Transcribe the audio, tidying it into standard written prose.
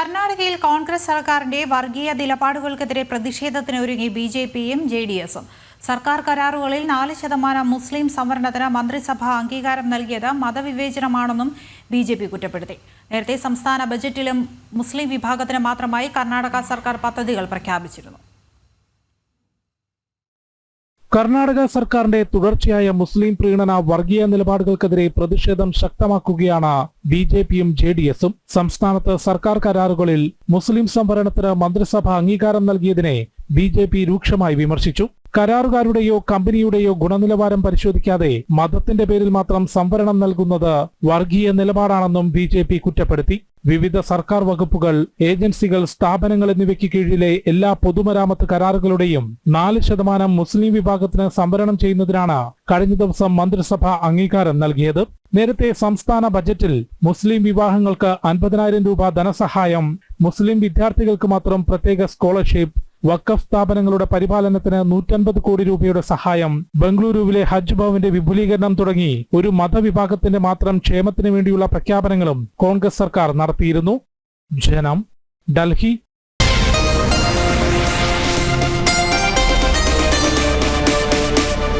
കർണാടകയിൽ കോൺഗ്രസ് സർക്കാരിന്റെ വർഗീയ നിലപാടുകൾക്കെതിരെ പ്രതിഷേധത്തിനൊരുങ്ങി ബിജെപിയും ജെഡിഎസും. സർക്കാർ കരാറുകളിൽ 4% മുസ്ലിം സംവരണത്തിന് മന്ത്രിസഭ അംഗീകാരം നൽകിയത് മതവിവേചനമാണെന്നും ബിജെപി കുറ്റപ്പെടുത്തി. നേരത്തെ സംസ്ഥാന ബജറ്റിലും മുസ്ലിം വിഭാഗത്തിന് മാത്രമായി കർണാടക സർക്കാർ പദ്ധതികൾ പ്രഖ്യാപിച്ചിരുന്നു. കർണാടക സർക്കാരിന്റെ തുടർച്ചയായ മുസ്ലിം പ്രീണന വർഗീയ നിലപാടുകൾക്കെതിരെ പ്രതിഷേധം ശക്തമാക്കുകയാണ് ബിജെപിയും ജെഡിഎസും. സംസ്ഥാനത്ത് സർക്കാർ കരാറുകളിൽ മുസ്ലിം സംവരണത്തിന് മന്ത്രിസഭ അംഗീകാരം നൽകിയതിനെ ബിജെപി രൂക്ഷമായി വിമർശിച്ചു. കരാറുകാരുടെയോ കമ്പനിയുടെയോ ഗുണനിലവാരം പരിശോധിക്കാതെ മതത്തിന്റെ പേരിൽ മാത്രം സംവരണം നൽകുന്നത് വർഗീയ നിലപാടാണെന്നും ബിജെപി കുറ്റപ്പെടുത്തി. വിവിധ സർക്കാർ വകുപ്പുകൾ, ഏജൻസികൾ, സ്ഥാപനങ്ങൾ എന്നിവയ്ക്ക് കീഴിലെ എല്ലാ പൊതുമരാമത്ത് കരാറുകളുടെയും 4% മുസ്ലിം വിഭാഗത്തിന് സംവരണം ചെയ്യുന്നതിനാണ് കഴിഞ്ഞ ദിവസം മന്ത്രിസഭ അംഗീകാരം നൽകിയത്. നേരത്തെ സംസ്ഥാന ബജറ്റിൽ മുസ്ലിം വിവാഹങ്ങൾക്ക് 50,000 രൂപ ധനസഹായം, മുസ്ലിം വിദ്യാർത്ഥികൾക്ക് മാത്രം പ്രത്യേക സ്കോളർഷിപ്പ്, വഖഫ് സ്ഥാപനങ്ങളുടെ പരിപാലനത്തിന് 150 കോടി രൂപയുടെ സഹായം, ബംഗളൂരുവിലെ ഹജ്ജ് ഭവന്റെ വിപുലീകരണം തുടങ്ങി ഒരു മതവിഭാഗത്തിന്റെ മാത്രം ക്ഷേമത്തിന് വേണ്ടിയുള്ള പ്രഖ്യാപനങ്ങളും കോൺഗ്രസ് സർക്കാർ നടത്തിയിരുന്നു. ജനം, ഡൽഹി.